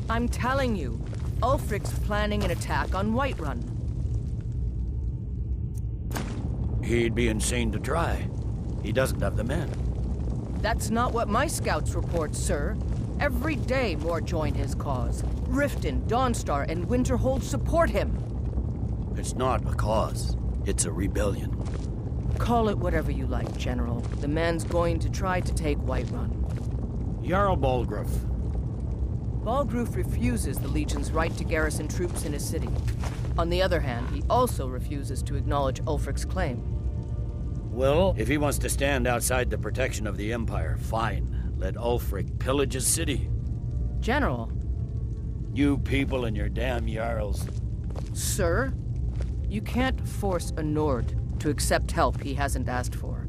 I'm telling you, Ulfric's planning an attack on Whiterun. He'd be insane to try. He doesn't have the men. That's not what my scouts report, sir. Every day more join his cause. Riften, Dawnstar, and Winterhold support him. It's not a cause. It's a rebellion. Call it whatever you like, General. The man's going to try to take Whiterun. Jarl Balgruuf. Balgruuf refuses the Legion's right to garrison troops in his city. On the other hand, he also refuses to acknowledge Ulfric's claim. Well, if he wants to stand outside the protection of the Empire, fine. Let Ulfric pillage his city. General. You people and your damn Jarls. Sir, you can't force a Nord to accept help he hasn't asked for.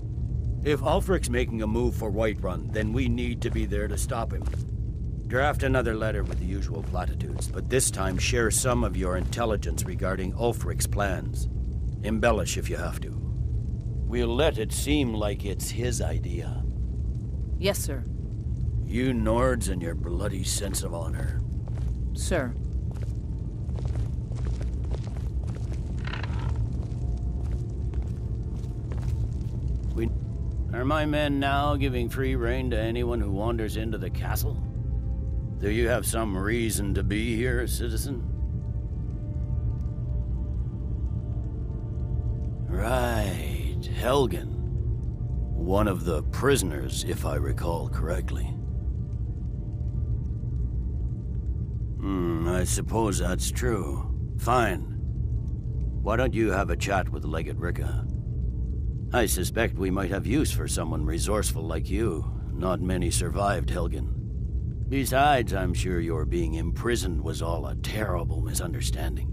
If Ulfric's making a move for Whiterun, then we need to be there to stop him. Draft another letter with the usual platitudes, but this time share some of your intelligence regarding Ulfric's plans. Embellish if you have to. We'll let it seem like it's his idea. Yes, sir. You Nords and your bloody sense of honor. Sir. Are my men now giving free rein to anyone who wanders into the castle? Do you have some reason to be here, citizen? Right, Helgen. One of the prisoners, if I recall correctly. I suppose that's true. Fine. Why don't you have a chat with Legate Ricka? I suspect we might have use for someone resourceful like you. Not many survived, Helgen. Besides, I'm sure your being imprisoned was all a terrible misunderstanding.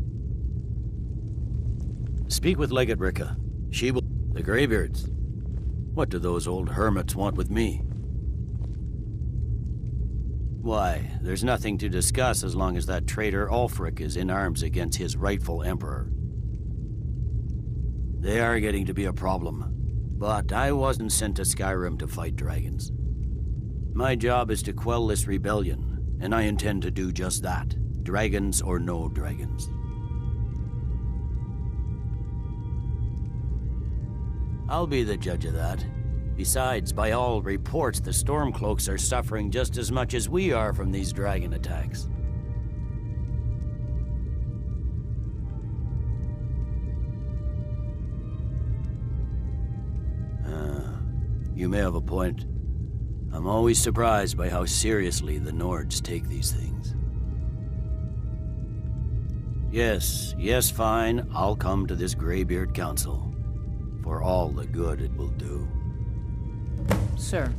Speak with Legate Ricka. She will... The Greybeards. What do those old hermits want with me? Why, there's nothing to discuss as long as that traitor Ulfric is in arms against his rightful emperor. They are getting to be a problem. But I wasn't sent to Skyrim to fight dragons. My job is to quell this rebellion, and I intend to do just that. Dragons or no dragons. I'll be the judge of that. Besides, by all reports, the Stormcloaks are suffering just as much as we are from these dragon attacks. You may have a point. I'm always surprised by how seriously the Nords take these things. Yes, fine. I'll come to this Greybeard Council. For all the good it will do. Sir.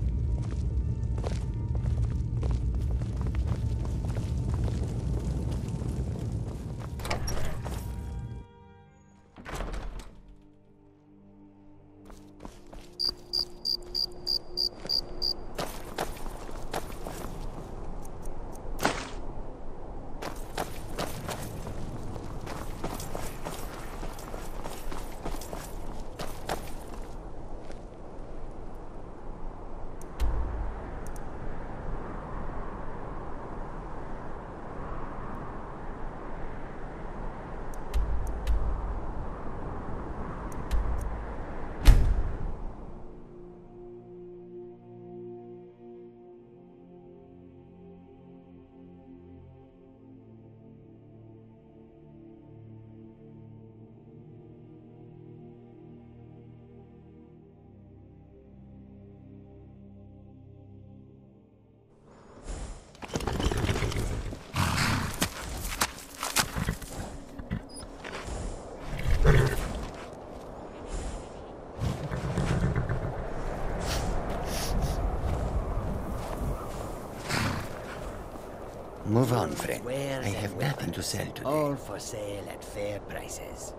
Move on, friend. I have nothing to sell today. All for sale at fair prices.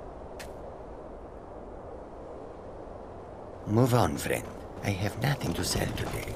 Move on, friend. I have nothing to sell today.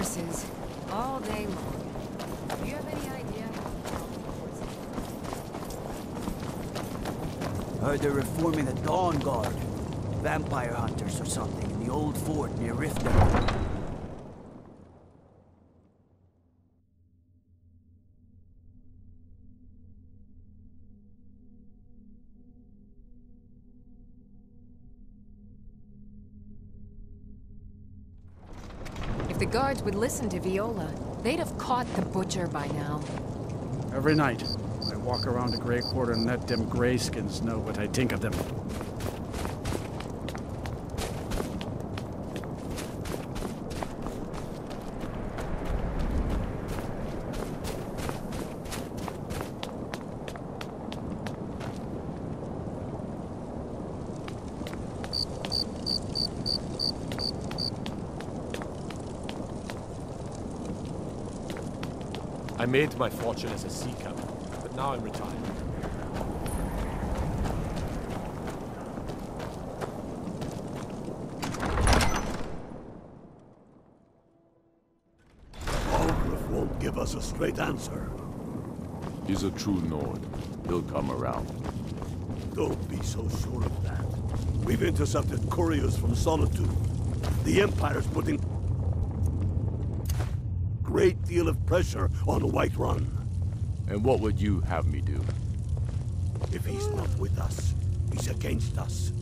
horses all day long. Do you have any idea? Heard they're reforming the Dawn Guard. Vampire hunters or something in the old fort near Riften. If the guards would listen to Viola, they'd have caught the butcher by now. Every night, I walk around the Grey Quarter and let them greyskins know what I think of them. I made my fortune as a sea captain, but now I'm retired. Balgruuf won't give us a straight answer. He's a true Nord. He'll come around. Don't be so sure of that. We've intercepted couriers from Solitude. The Empire's putting great deal of pressure on Whiterun. And what would you have me do? If he's not with us, he's against us.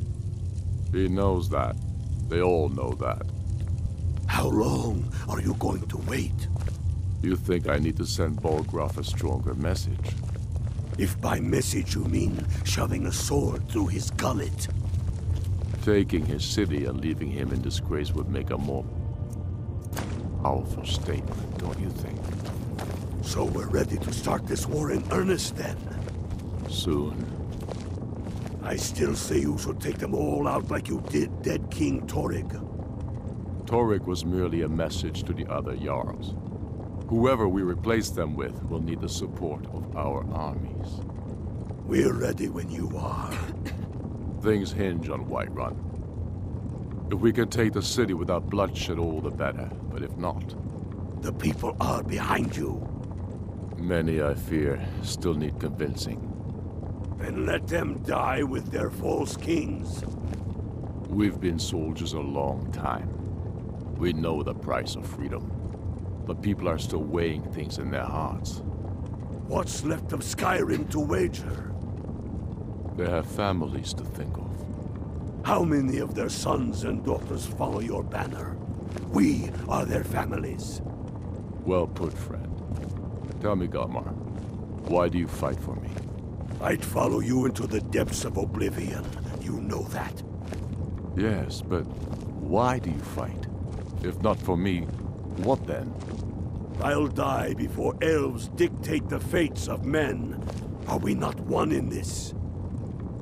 He knows that. They all know that. How long are you going to wait? You think I need to send Balgruuf a stronger message? If by message you mean shoving a sword through his gullet. Taking his city and leaving him in disgrace would make a more powerful statement, don't you think? So we're ready to start this war in earnest then? Soon. I still say you should take them all out like you did dead King Torrig. Torrig was merely a message to the other Jarls. Whoever we replace them with will need the support of our armies. We're ready when you are. Things hinge on Whiterun. If we can take the city without bloodshed, all the better. But if not... The people are behind you. Many, I fear, still need convincing. Then let them die with their false kings. We've been soldiers a long time. We know the price of freedom. But people are still weighing things in their hearts. What's left of Skyrim to wager? They have families to think of. How many of their sons and daughters follow your banner? We are their families. Well put, friend. Tell me, Galmar, why do you fight for me? I'd follow you into the depths of oblivion. You know that. Yes, but why do you fight? If not for me, what then? I'll die before elves dictate the fates of men. Are we not one in this?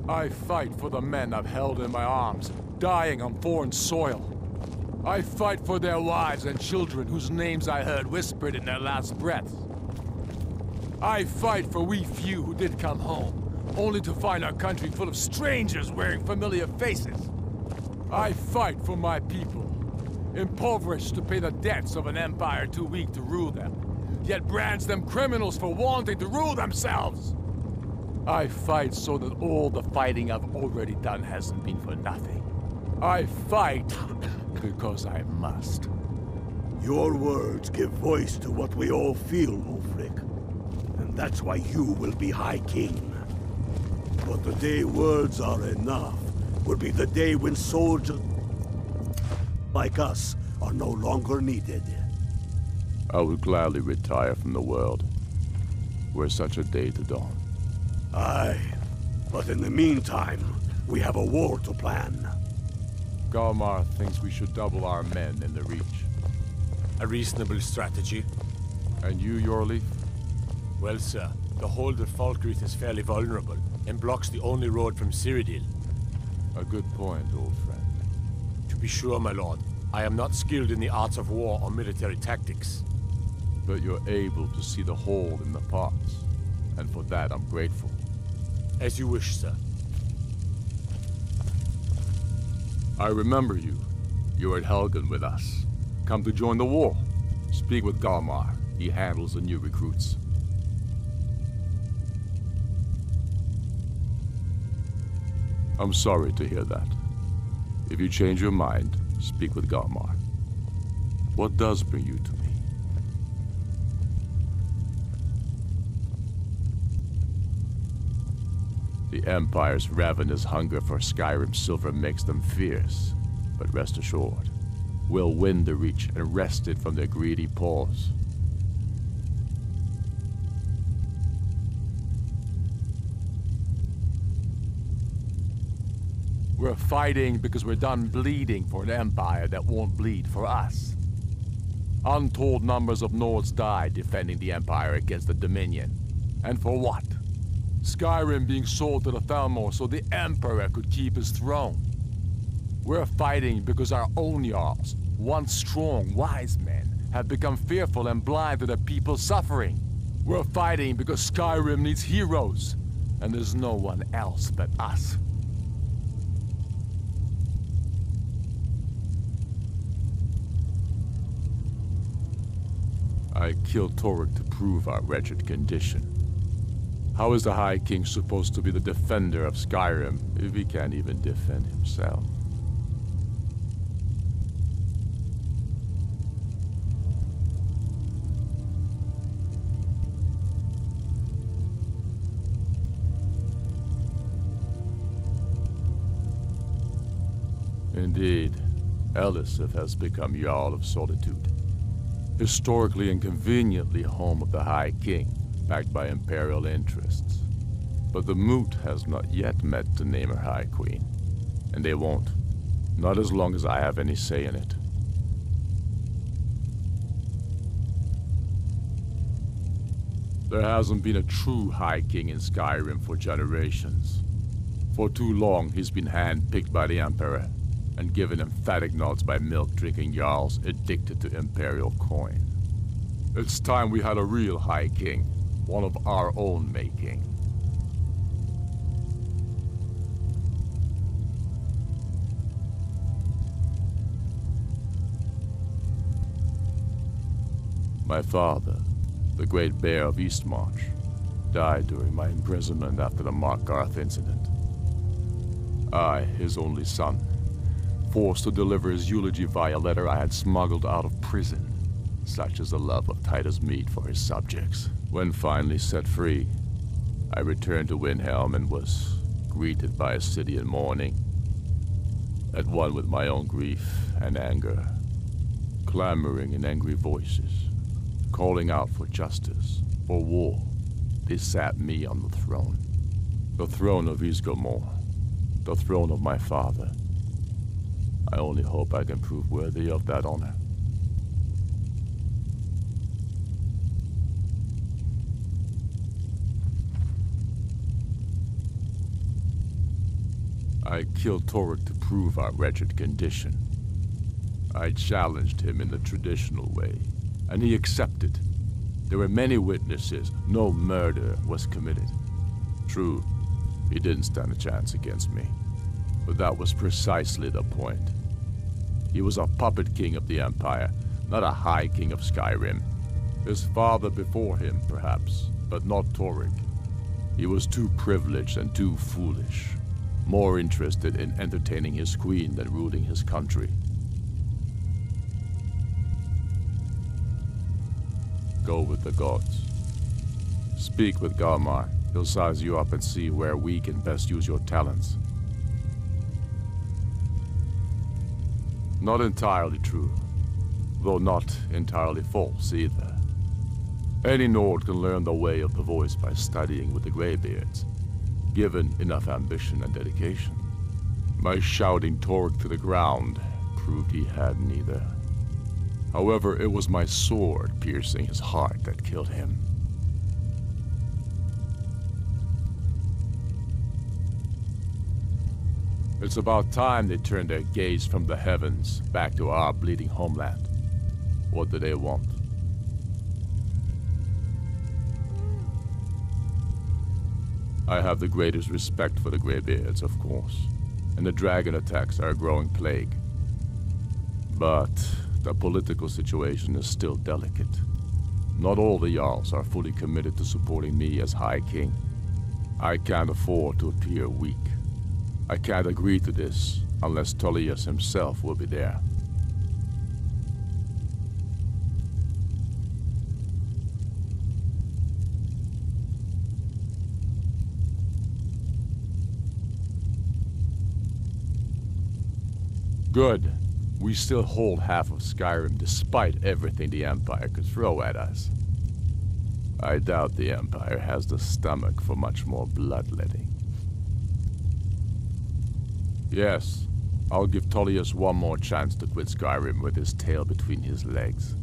I fight for the men I've held in my arms, dying on foreign soil. I fight for their wives and children whose names I heard whispered in their last breaths. I fight for we few who did come home, only to find our country full of strangers wearing familiar faces. I fight for my people, impoverished to pay the debts of an empire too weak to rule them, yet brands them criminals for wanting to rule themselves. I fight so that all the fighting I've already done hasn't been for nothing. I fight because I must. Your words give voice to what we all feel, Ulfric. And that's why you will be High King. But the day words are enough will be the day when soldiers like us are no longer needed. I would gladly retire from the world, were such a day to dawn. Aye, but in the meantime, we have a war to plan. Galmar thinks we should double our men in the Reach. A reasonable strategy. And you, Yorleaf? Well, sir, the hold of Falkreath is fairly vulnerable, and blocks the only road from Cyrodiil. A good point, old friend. To be sure, my lord, I am not skilled in the arts of war or military tactics. But you're able to see the whole in the parts, and for that I'm grateful. As you wish, sir. I remember you. You were at Helgen with us. Come to join the war. Speak with Galmar. He handles the new recruits. I'm sorry to hear that. If you change your mind, speak with Galmar. What does bring you to me? The Empire's ravenous hunger for Skyrim silver makes them fierce. But rest assured, we'll win the Reach and wrest it from their greedy paws. We're fighting because we're done bleeding for an empire that won't bleed for us. Untold numbers of Nords died defending the empire against the Dominion. And for what? Skyrim being sold to the Thalmor so the Emperor could keep his throne. We're fighting because our own Jarls, once strong, wise men, have become fearful and blind to the people's suffering. We're fighting because Skyrim needs heroes, and there's no one else but us. I killed Torek to prove our wretched condition. How is the High King supposed to be the defender of Skyrim if he can't even defend himself? Indeed, Elisif has become Jarl of Solitude. Historically and conveniently home of the High King, backed by Imperial interests. But the Moot has not yet met to name her High Queen. And they won't. Not as long as I have any say in it. There hasn't been a true High King in Skyrim for generations. For too long, he's been hand-picked by the Emperor, and given emphatic nods by milk-drinking Jarls addicted to Imperial coin. It's time we had a real High King, one of our own making. My father, the Great Bear of Eastmarch, died during my imprisonment after the Markarth incident. I, his only son, forced to deliver his eulogy via letter I had smuggled out of prison. Such is the love of Titus meat for his subjects. When finally set free, I returned to Windhelm and was greeted by a city in mourning, at one with my own grief and anger, clamoring in angry voices, calling out for justice, for war. They sat me on the throne of Ysgramor, the throne of my father. I only hope I can prove worthy of that honor. I killed Torek to prove our wretched condition. I challenged him in the traditional way, and he accepted. There were many witnesses. No murder was committed. True, he didn't stand a chance against me, but that was precisely the point. He was a puppet king of the Empire, not a High King of Skyrim. His father before him, perhaps, but not Torek. He was too privileged and too foolish, more interested in entertaining his queen than ruling his country. Go with the gods. Speak with Galmar. He'll size you up and see where we can best use your talents. Not entirely true, though not entirely false either. Any Nord can learn the way of the voice by studying with the Greybeards, given enough ambition and dedication. My shouting Torek to the ground proved he had neither. However, it was my sword piercing his heart that killed him. It's about time they turned their gaze from the heavens back to our bleeding homeland. What do they want? I have the greatest respect for the Greybeards, of course, and the dragon attacks are a growing plague. But the political situation is still delicate. Not all the Jarls are fully committed to supporting me as High King. I can't afford to appear weak. I can't agree to this unless Tullius himself will be there. Good. We still hold half of Skyrim despite everything the Empire could throw at us. I doubt the Empire has the stomach for much more bloodletting. Yes, I'll give Tullius one more chance to quit Skyrim with his tail between his legs.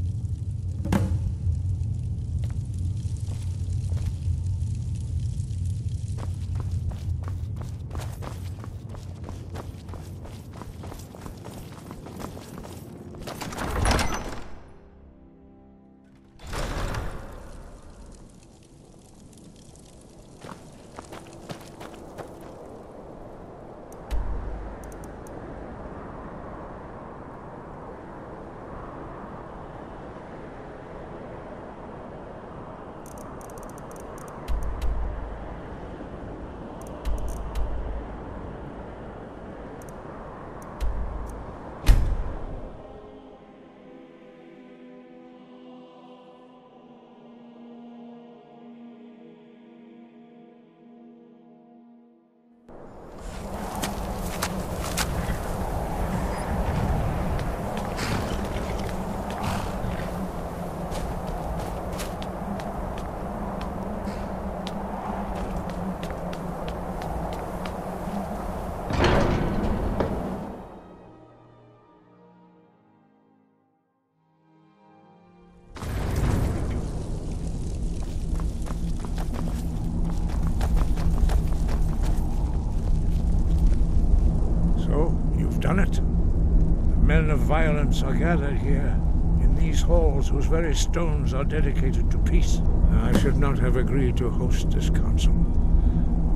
Done it. The men of violence are gathered here, in these halls whose very stones are dedicated to peace. I should not have agreed to host this council.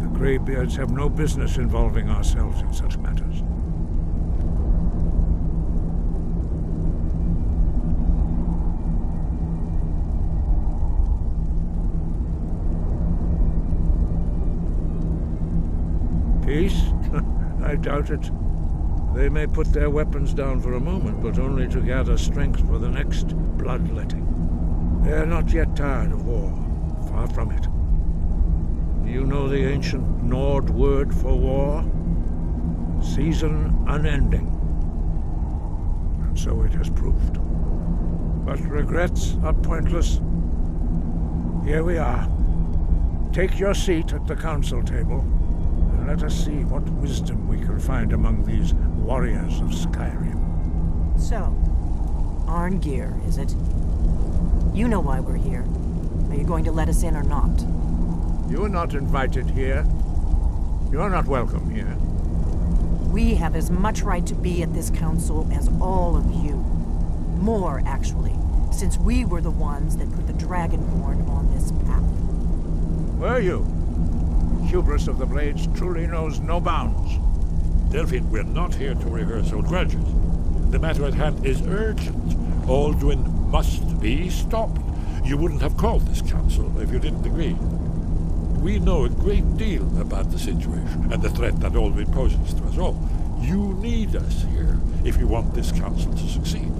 The Greybeards have no business involving ourselves in such matters. Peace? I doubt it. They may put their weapons down for a moment, but only to gather strength for the next bloodletting. They are not yet tired of war. Far from it. Do you know the ancient Nord word for war? Season unending. And so it has proved. But regrets are pointless. Here we are. Take your seat at the council table. Let us see what wisdom we can find among these warriors of Skyrim. So, Arngeir, is it? You know why we're here. Are you going to let us in or not? You are not invited here. You are not welcome here. We have as much right to be at this council as all of you. More, actually, since we were the ones that put the Dragonborn on this path. Were you? Hubris of the Blades truly knows no bounds. Delphine, we're not here to rehearse old grudges. The matter at hand is urgent. Alduin must be stopped. You wouldn't have called this council if you didn't agree. We know a great deal about the situation and the threat that Alduin poses to us all. You need us here if you want this council to succeed.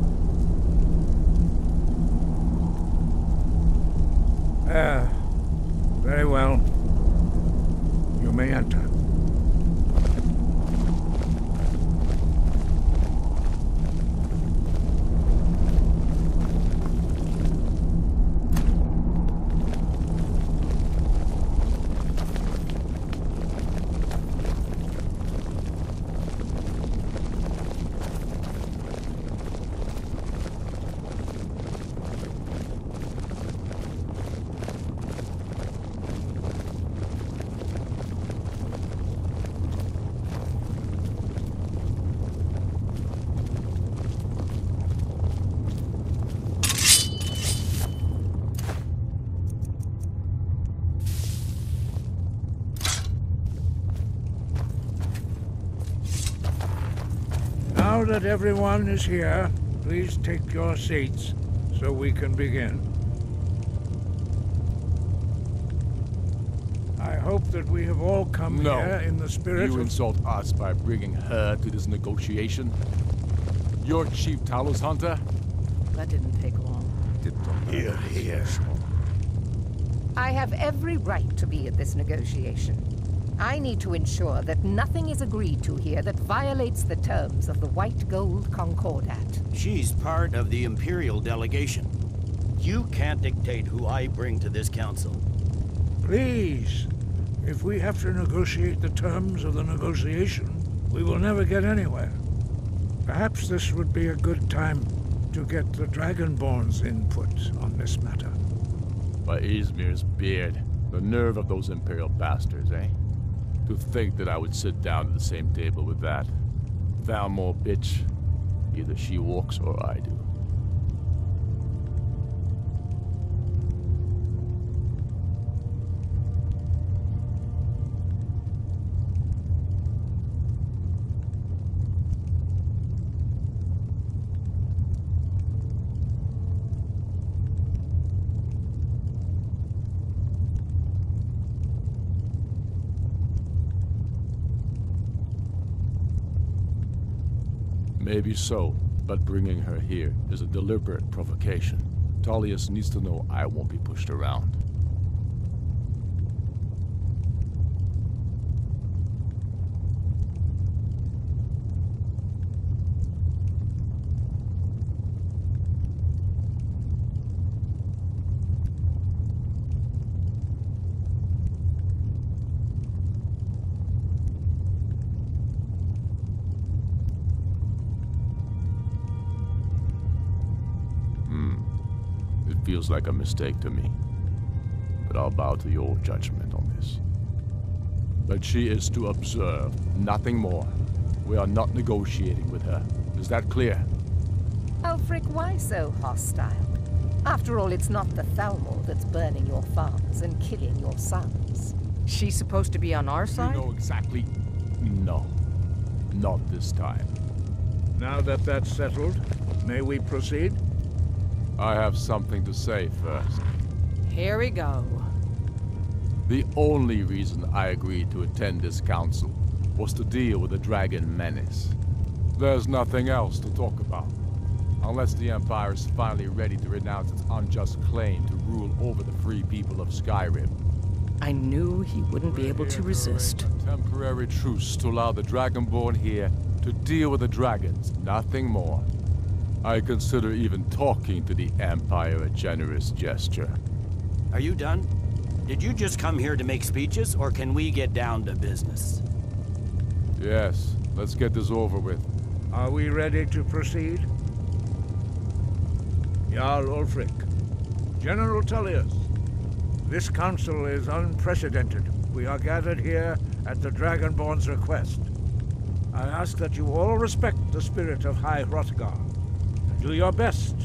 Very well. You may enter. Now that everyone is here, Please take your seats so we can begin. I hope that we have all come here in the spirit You of... insult us by bringing her to this negotiation? You're Chief Talos Hunter? That didn't take long. Here, here. I have every right to be at this negotiation. I need to ensure that nothing is agreed to here that violates the terms of the White Gold Concordat. She's part of the Imperial delegation. You can't dictate who I bring to this council. Please, if we have to negotiate the terms of the negotiation, we will never get anywhere. Perhaps this would be a good time to get the Dragonborn's input on this matter. By Izmir's beard, the nerve of those Imperial bastards, eh? To think that I would sit down at the same table with that. Thalmor bitch. Either she walks or I do. Maybe so, but bringing her here is a deliberate provocation. Tullius needs to know I won't be pushed around. Feels like a mistake to me, but I'll bow to your judgment on this. But she is to observe, nothing more. We are not negotiating with her. Is that clear? Ulfric, why so hostile? After all, it's not the Thalmor that's burning your farms and killing your sons. She's supposed to be on our side? You know exactly... No. Not this time. Now that that's settled, may we proceed? I have something to say first. Here we go. The only reason I agreed to attend this council was to deal with the dragon menace. There's nothing else to talk about. Unless the Empire is finally ready to renounce its unjust claim to rule over the free people of Skyrim. I knew he wouldn't be able to resist. A temporary truce to allow the Dragonborn here to deal with the dragons, nothing more. I consider even talking to the Empire a generous gesture. Are you done? Did you just come here to make speeches, or can we get down to business? Yes, let's get this over with. Are we ready to proceed? Jarl Ulfric, General Tullius, this council is unprecedented. We are gathered here at the Dragonborn's request. I ask that you all respect the spirit of High Hrothgar. Do your best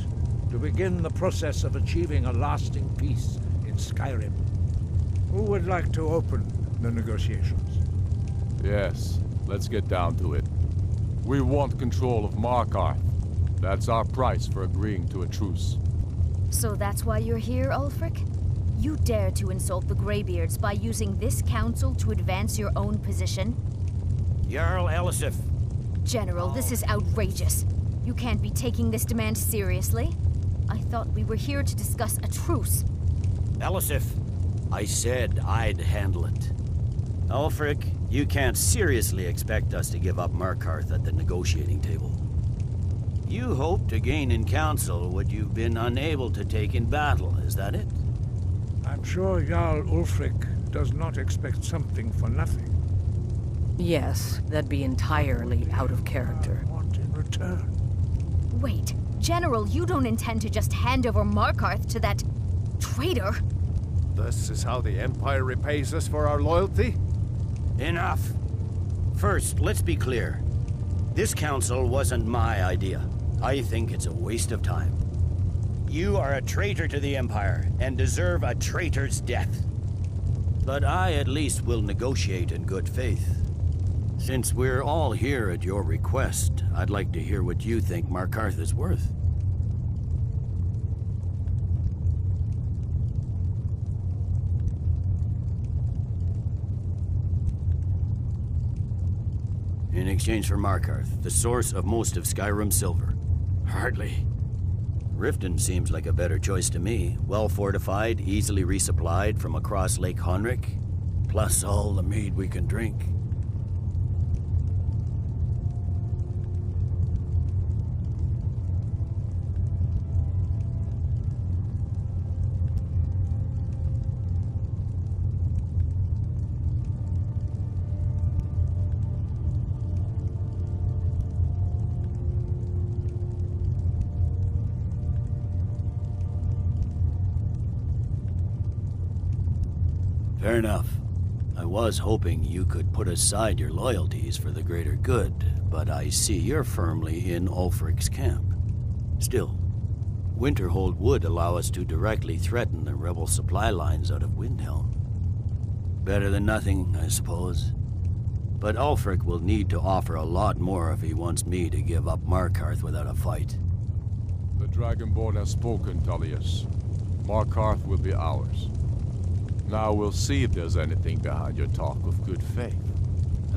to begin the process of achieving a lasting peace in Skyrim. Who would like to open the negotiations? Yes, let's get down to it. We want control of Markarth. That's our price for agreeing to a truce. So that's why you're here, Ulfric? You dare to insult the Greybeards by using this council to advance your own position? Jarl Elisif. General, this is outrageous. You can't be taking this demand seriously. I thought we were here to discuss a truce. Elisif, I said I'd handle it. Ulfric, you can't seriously expect us to give up Markarth at the negotiating table. You hope to gain in council what you've been unable to take in battle, is that it? I'm sure Jarl Ulfric does not expect something for nothing. Yes, that'd be entirely out of character. I want in return. Wait, General, you don't intend to just hand over Markarth to that traitor? This is how the Empire repays us for our loyalty? Enough. First, let's be clear. This council wasn't my idea. I think it's a waste of time. You are a traitor to the Empire and deserve a traitor's death. But I at least will negotiate in good faith. Since we're all here at your request, I'd like to hear what you think Markarth is worth. In exchange for Markarth, the source of most of Skyrim silver. Hardly. Riften seems like a better choice to me. Well fortified, easily resupplied from across Lake Honrick, plus all the mead we can drink. Fair enough. I was hoping you could put aside your loyalties for the greater good, but I see you're firmly in Ulfric's camp. Still, Winterhold would allow us to directly threaten the rebel supply lines out of Windhelm. Better than nothing, I suppose. But Ulfric will need to offer a lot more if he wants me to give up Markarth without a fight. The Dragonborn has spoken, Tullius. Markarth will be ours. Now we'll see if there's anything behind your talk of good faith.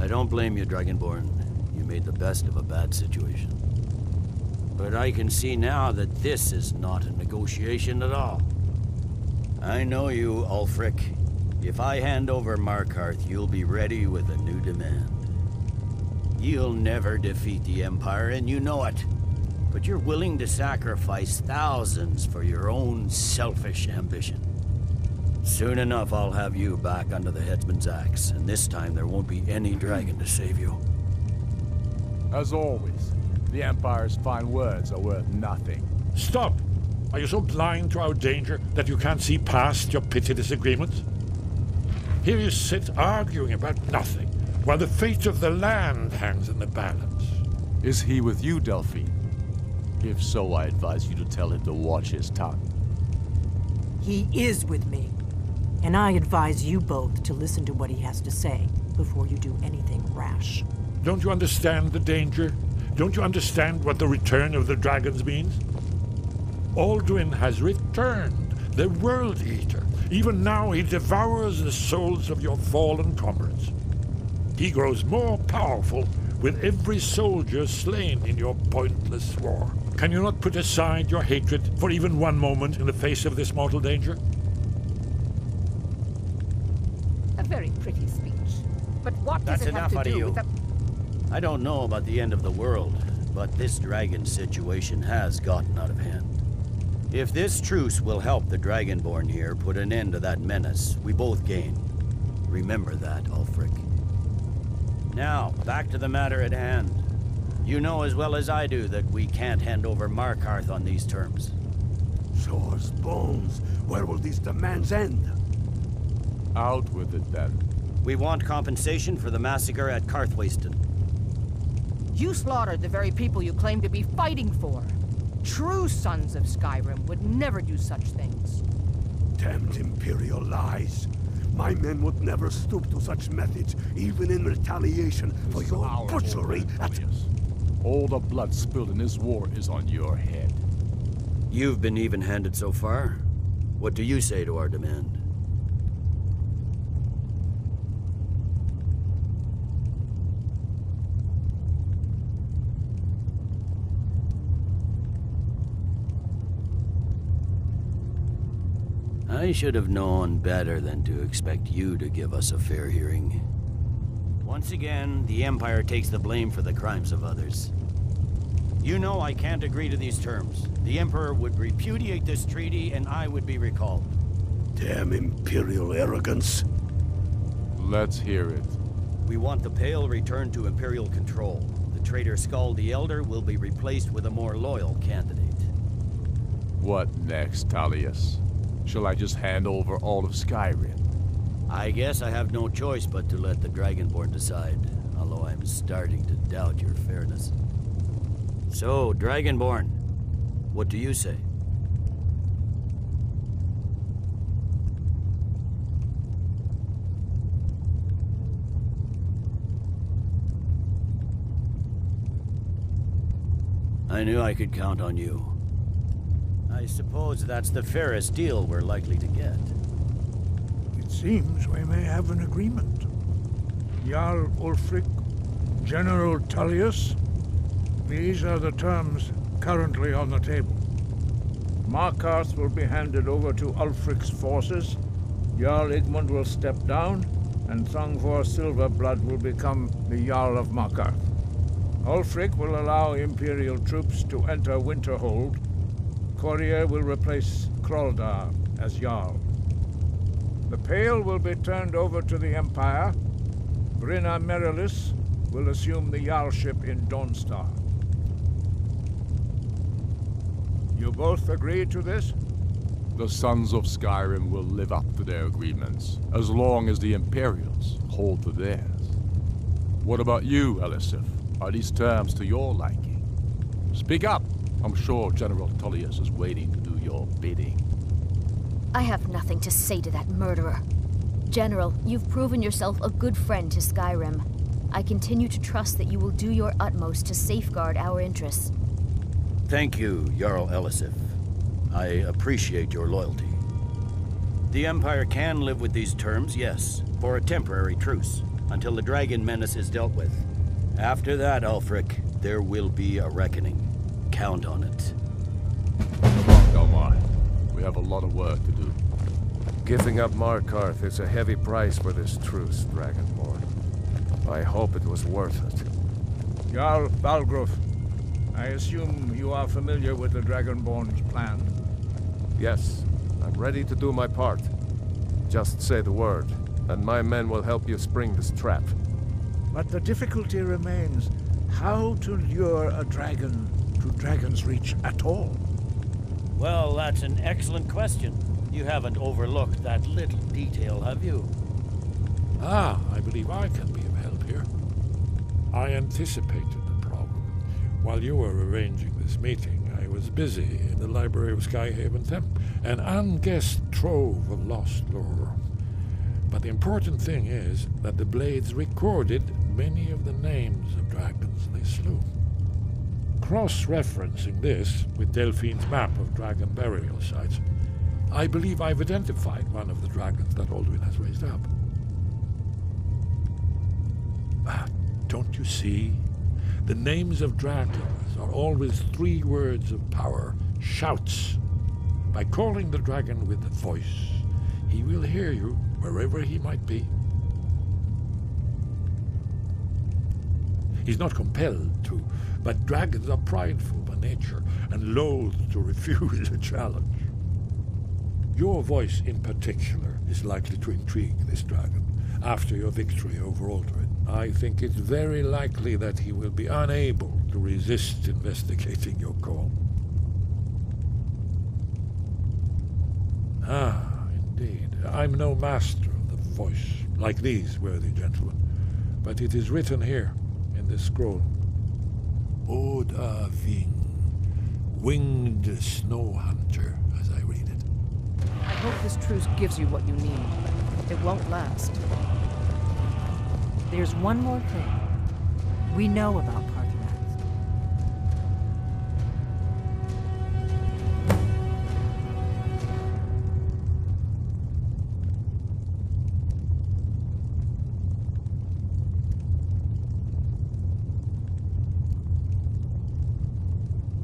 I don't blame you, Dragonborn. You made the best of a bad situation. But I can see now that this is not a negotiation at all. I know you, Ulfric. If I hand over Markarth, you'll be ready with a new demand. You'll never defeat the Empire, and you know it. But you're willing to sacrifice thousands for your own selfish ambition. Soon enough, I'll have you back under the headsman's axe, and this time there won't be any dragon to save you. As always, the Empire's fine words are worth nothing. Stop! Are you so blind to our danger that you can't see past your petty disagreements? Here you sit arguing about nothing, while the fate of the land hangs in the balance. Is he with you, Delphine? If so, I advise you to tell him to watch his tongue. He is with me. And I advise you both to listen to what he has to say before you do anything rash. Don't you understand the danger? Don't you understand what the return of the dragons means? Alduin has returned, the World Eater. Even now he devours the souls of your fallen comrades. He grows more powerful with every soldier slain in your pointless war. Can you not put aside your hatred for even one moment in the face of this mortal danger? A very pretty speech. But what does it have to do with the... I don't know about the end of the world, but this dragon situation has gotten out of hand. If this truce will help the Dragonborn here put an end to that menace, we both gain. Remember that, Ulfric. Now, back to the matter at hand. You know as well as I do that we can't hand over Markarth on these terms. Show us bones. Where will these demands end? Out with it, then. We want compensation for the massacre at Karthwasten. You slaughtered the very people you claim to be fighting for. True sons of Skyrim would never do such things. Damned Imperial lies. My men would never stoop to such methods, even in retaliation for your butchery at... All the blood spilled in this war is on your head. You've been even-handed so far. What do you say to our demand? I should have known better than to expect you to give us a fair hearing. Once again, the Empire takes the blame for the crimes of others. You know I can't agree to these terms. The Emperor would repudiate this treaty and I would be recalled. Damn Imperial arrogance. Let's hear it. We want the Pale returned to Imperial control. The traitor Skull the Elder will be replaced with a more loyal candidate. What next, Tullius? Shall I just hand over all of Skyrim? I guess I have no choice but to let the Dragonborn decide, although I'm starting to doubt your fairness. So, Dragonborn, what do you say? I knew I could count on you. I suppose that's the fairest deal we're likely to get. It seems we may have an agreement. Jarl Ulfric, General Tullius, these are the terms currently on the table. Markarth will be handed over to Ulfric's forces, Jarl Igmund will step down, and Thongvor Silverblood will become the Jarl of Markarth. Ulfric will allow Imperial troops to enter Winterhold. Courier will replace Kroldar as Jarl. The Pale will be turned over to the Empire. Brinna Merilis will assume the Jarlship in Dawnstar. You both agree to this? The Sons of Skyrim will live up to their agreements, as long as the Imperials hold to theirs. What about you, Elisif? Are these terms to your liking? Speak up! I'm sure General Tullius is waiting to do your bidding. I have nothing to say to that murderer. General, you've proven yourself a good friend to Skyrim. I continue to trust that you will do your utmost to safeguard our interests. Thank you, Jarl Elisif. I appreciate your loyalty. The Empire can live with these terms, yes, for a temporary truce, until the dragon menace is dealt with. After that, Ulfric, there will be a reckoning. Count on it. Come on. We have a lot of work to do. Giving up Markarth is a heavy price for this truce, Dragonborn. I hope it was worth it. Jarl Balgruf, I assume you are familiar with the Dragonborn's plan? Yes, I'm ready to do my part. Just say the word, and my men will help you spring this trap. But the difficulty remains how to lure a dragon to Dragon's Reach at all. Well, that's an excellent question. You haven't overlooked that little detail, have you? Ah, I believe I can be of help here. I anticipated the problem. While you were arranging this meeting, I was busy in the library of Skyhaven Temp, an unguessed trove of lost lore. But the important thing is that the Blades recorded many of the names of dragons they slew. Cross-referencing this with Delphine's map of dragon burial sites, I believe I've identified one of the dragons that Alduin has raised up. Don't you see? The names of dragons are always 3 words of power, shouts. By calling the dragon with a voice, he will hear you wherever he might be. He's not compelled to, but dragons are prideful by nature and loath to refuse a challenge. Your voice in particular is likely to intrigue this dragon after your victory over Alduin. I think it's very likely that he will be unable to resist investigating your call. Ah, indeed. I'm no master of the voice, like these worthy gentlemen, but it is written here in this scroll. Oda Ving, winged snow hunter, as I read it. I hope this truce gives you what you need. It won't last. There's one more thing. We know about Carthrax.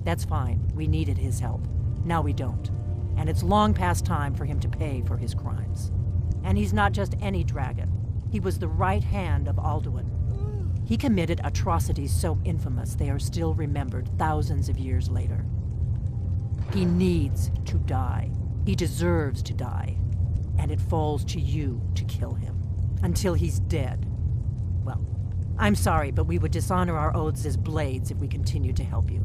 That's fine. We needed his help. Now we don't. And it's long past time for him to pay for his crimes. And he's not just any dragon. He was the right hand of Alduin. He committed atrocities so infamous they are still remembered thousands of years later. He needs to die. He deserves to die. And it falls to you to kill him. Until he's dead. Well, I'm sorry, but we would dishonor our oaths as Blades if we continued to help you.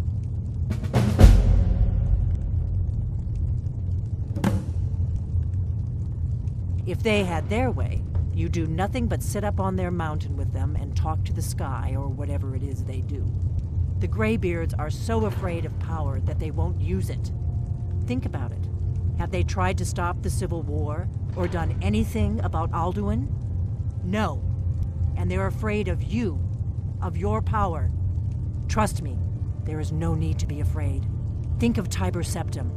If they had their way, you do nothing but sit up on their mountain with them and talk to the sky or whatever it is they do. The Greybeards are so afraid of power that they won't use it. Think about it. Have they tried to stop the Civil War or done anything about Alduin? No. And they're afraid of you, of your power. Trust me, There is no need to be afraid. Think of Tiber Septim.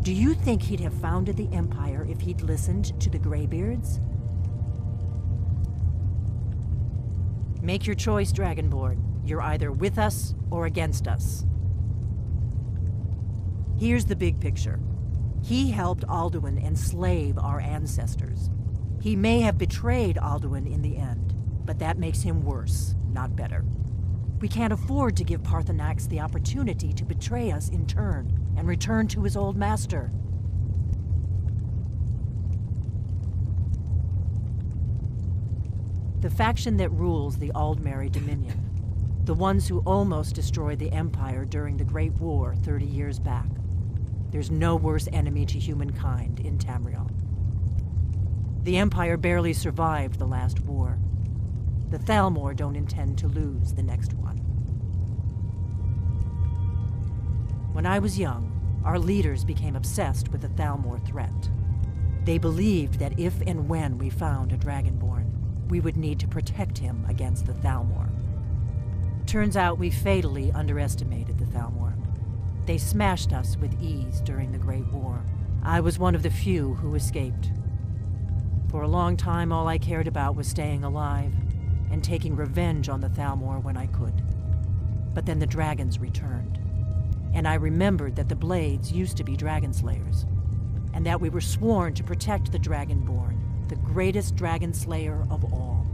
Do you think he'd have founded the Empire if he'd listened to the Greybeards? Make your choice, Dragonborn. You're either with us or against us. Here's the big picture. He helped Alduin enslave our ancestors. He may have betrayed Alduin in the end, but that makes him worse, not better. We can't afford to give Paarthurnax the opportunity to betray us in turn and return to his old master. The faction that rules the Aldmeri Dominion, the ones who almost destroyed the Empire during the Great War 30 years back. There's no worse enemy to humankind in Tamriel. The Empire barely survived the last war. The Thalmor don't intend to lose the next one. When I was young, our leaders became obsessed with the Thalmor threat. They believed that if and when we found a Dragonborn, we would need to protect him against the Thalmor. Turns out we fatally underestimated the Thalmor. They smashed us with ease during the Great War. I was one of the few who escaped. For a long time, all I cared about was staying alive and taking revenge on the Thalmor when I could. But then the dragons returned, and I remembered that the Blades used to be dragon slayers, and that we were sworn to protect the Dragonborn, the greatest dragon slayer of all.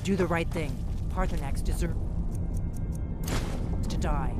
Do the right thing. Paarthurnax deserves to die.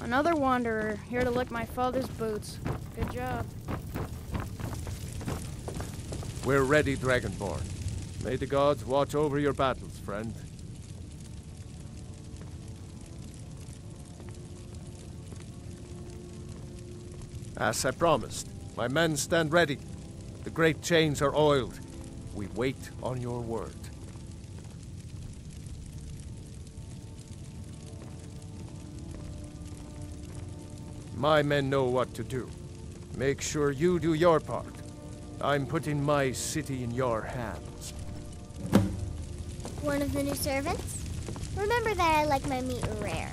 Another wanderer, here to lick my father's boots. Good job. We're ready, Dragonborn. May the gods watch over your battles, friend. As I promised, my men stand ready. The great chains are oiled. We wait on your word. My men know what to do. Make sure you do your part. I'm putting my city in your hands. One of the new servants? Remember that I like my meat rare.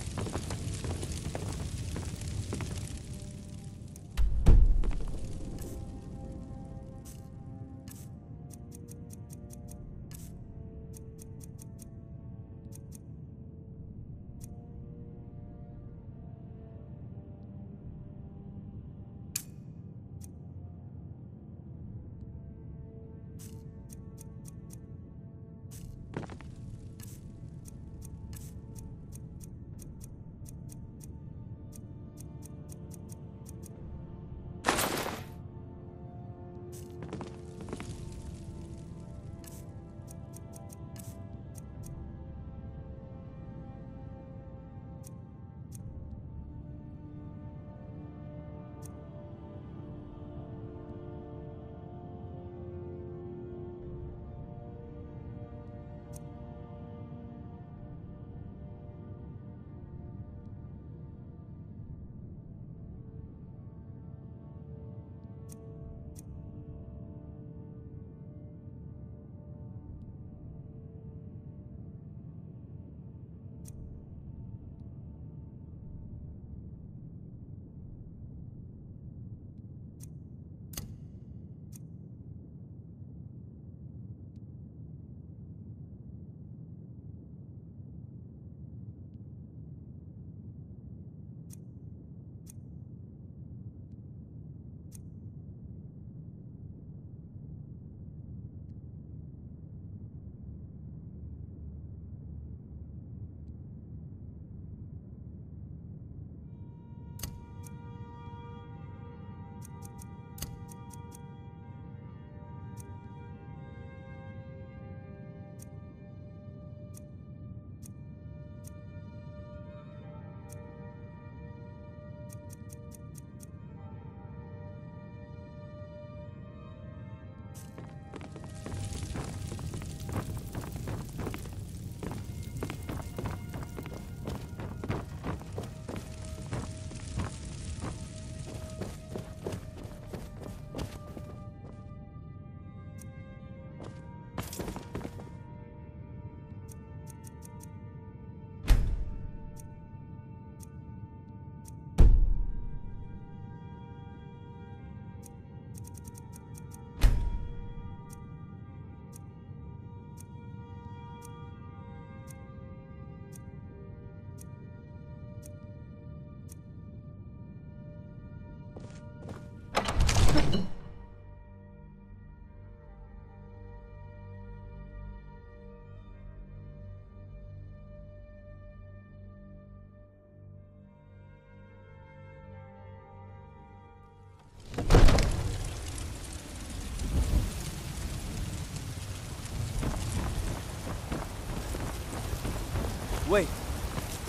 Wait,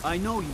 I know you.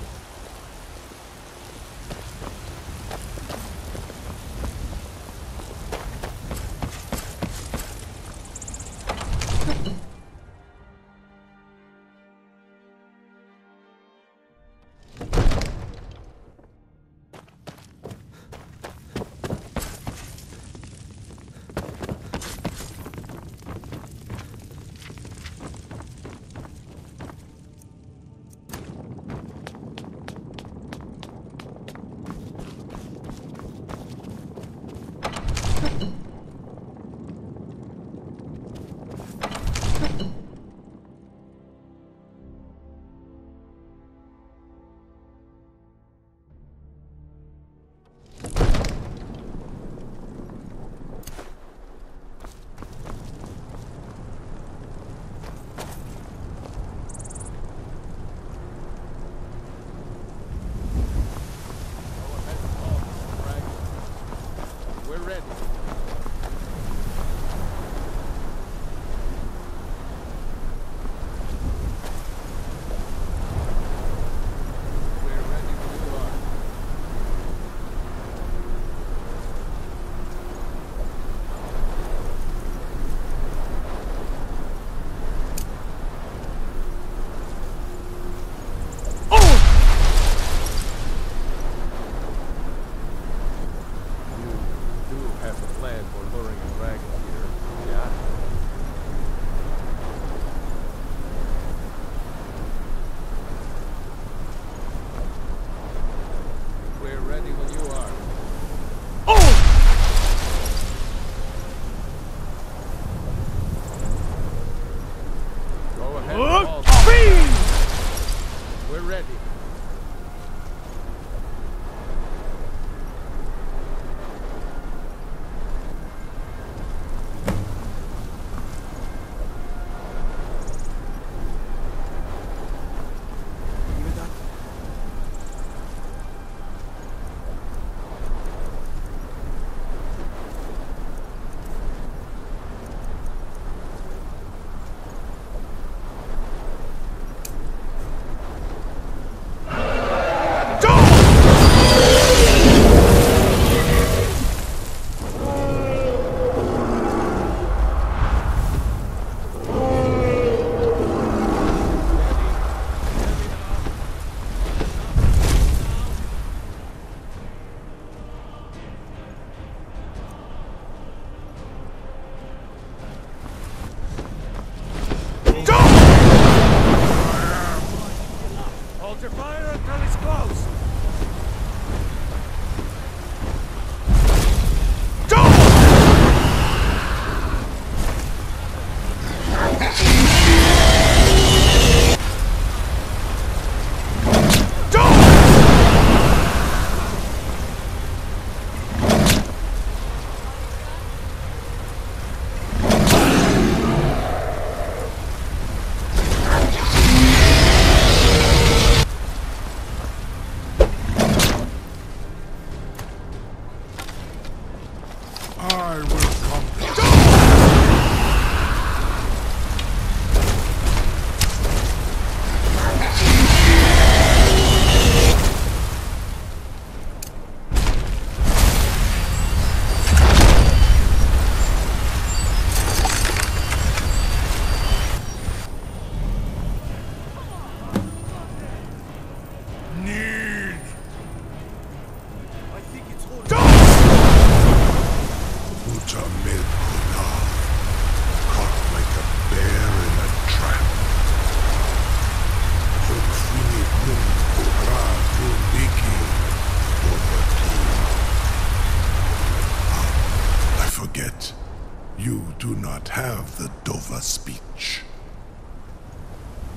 have the Dova speech.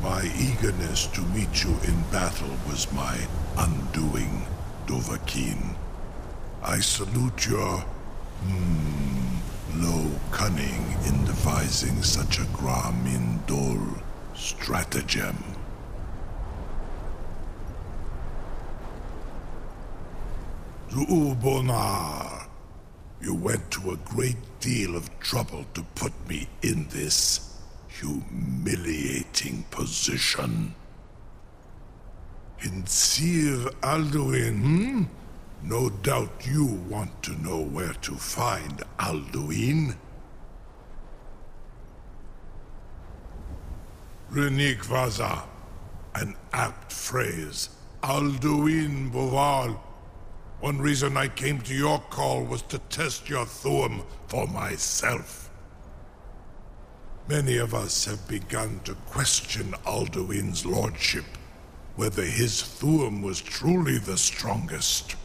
My eagerness to meet you in battle was my undoing, Dovahkiin. I salute your, low cunning in devising such a Gramin Dol stratagem. Zu'ulbonar, you went to a great deal of trouble to put me in this humiliating position. In Sir Alduin, No doubt you want to know where to find Alduin. Renikvaza, an apt phrase. Alduin Boval. One reason I came to your call was to test your Thuum for myself. Many of us have begun to question Alduin's lordship, whether his Thuum was truly the strongest.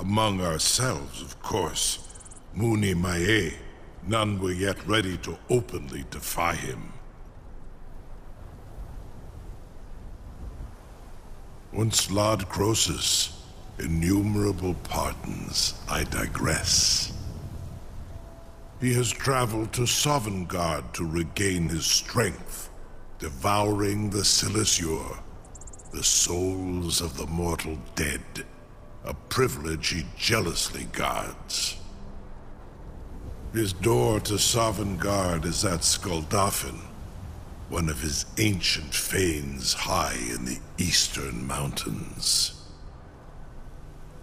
Among ourselves, of course, Muni Mae, none were yet ready to openly defy him. Once Lord Croesus, innumerable pardons, I digress. He has traveled to Sovngarde to regain his strength, devouring the Silesure, the souls of the mortal dead, a privilege he jealously guards. His door to Sovngarde is at Skuldafn, one of his ancient fanes high in the eastern mountains.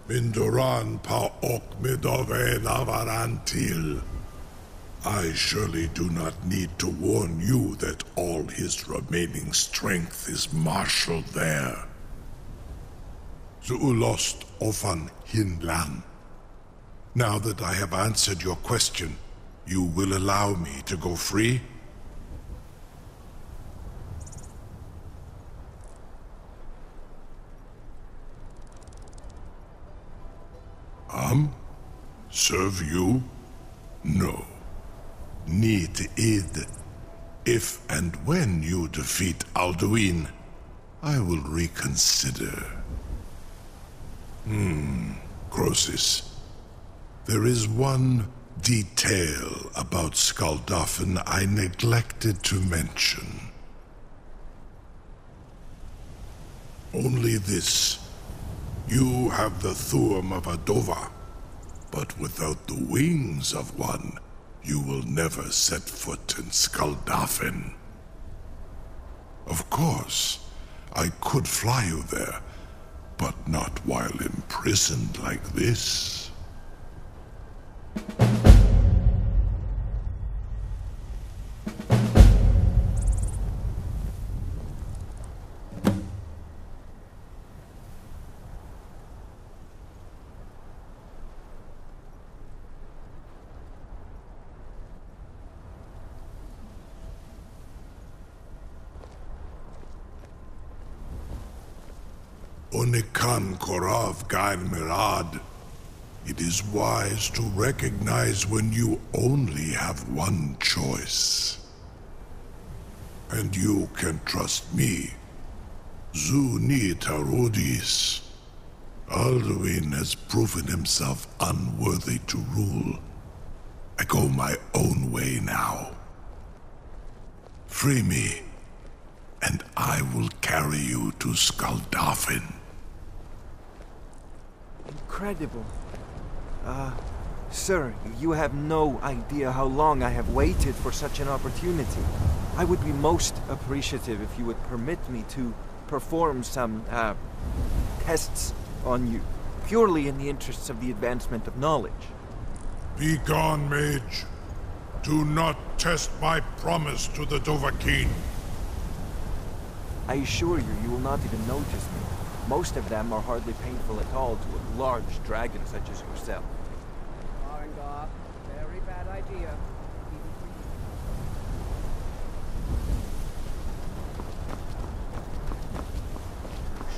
Mindoran pa ok midove navarantil. I surely do not need to warn you that all his remaining strength is marshaled there. Zuulost ofan hinlan. Now that I have answered your question, you will allow me to go free? Serve you? No. Need id. If and when you defeat Alduin, I will reconsider. Croesus. There is one detail about Skuldafn I neglected to mention. Only this. You have the Thuum of a Dova, but without the wings of one, you will never set foot in Skuldafn. Of course, I could fly you there, but not while imprisoned like this. Onikan Korav Gair Mirad. It is wise to recognize when you only have one choice. And you can trust me. Zuni Tarudis. Alduin has proven himself unworthy to rule. I go my own way now. Free me, and I will carry you to Skuldafn. Incredible. Sir, you have no idea how long I have waited for such an opportunity. I would be most appreciative if you would permit me to perform some, tests on you, purely in the interests of the advancement of knowledge. Be gone, mage. Do not test my promise to the Dovahkiin. I assure you, you will not even notice me. Most of them are hardly painful at all to a large dragon such as yourself. Arngop, very bad idea. Even for you.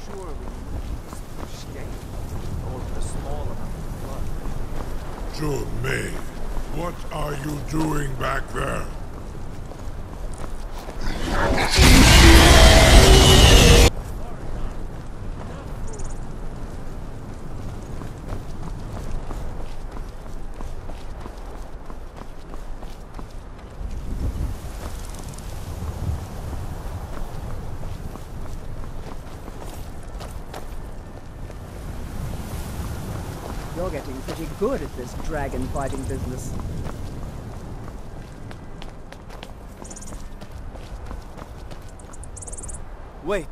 Surely you would escape, or a small amount of blood. Jume, what are you doing back there? You're getting pretty good at this dragon fighting business. Wait.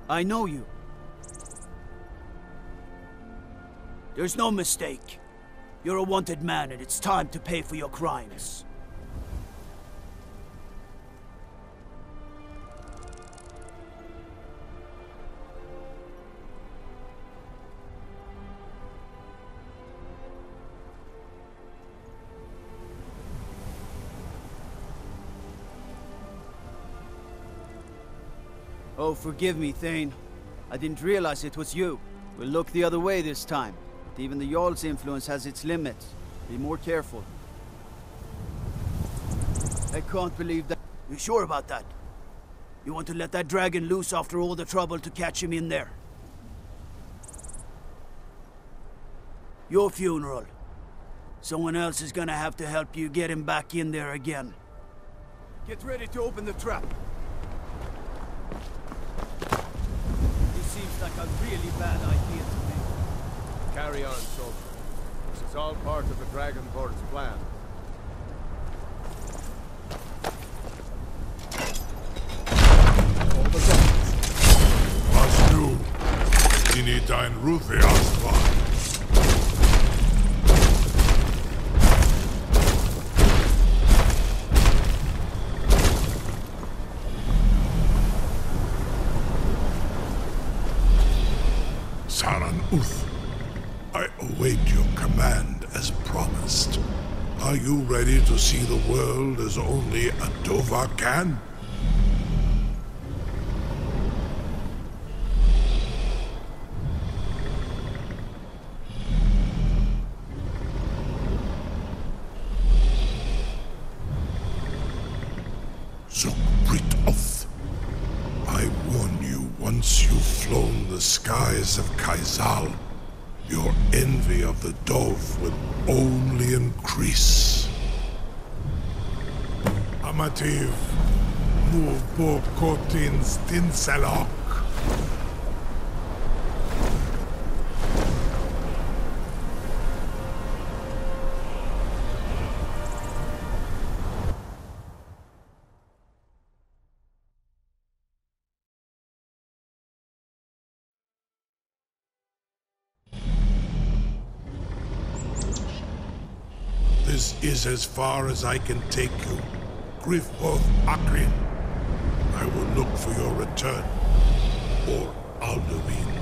I know you. There's no mistake. You're a wanted man, and it's time to pay for your crimes. Oh, forgive me, Thane. I didn't realize it was you. We'll look the other way this time. But even the Jarl's influence has its limits. Be more careful. I can't believe that. You sure about that? You want to let that dragon loose after all the trouble to catch him in there? Your funeral. Someone else is gonna have to help you get him back in there again. Get ready to open the trap. Seems like a really bad idea to me. Carry on, soldier. This is all part of the Dragonborn's plan. Was du in dein Rufe auswahl? I await your command as promised. Are you ready to see the world as only a Dova can? Zugbritoth. I warn you, once you've flown the skies of Kaizal, your envy of the Dove will only increase. Amativ, move bo kotin stinselok. This is as far as I can take you. Grifoth Akrin. I will look for your return, or Alduin.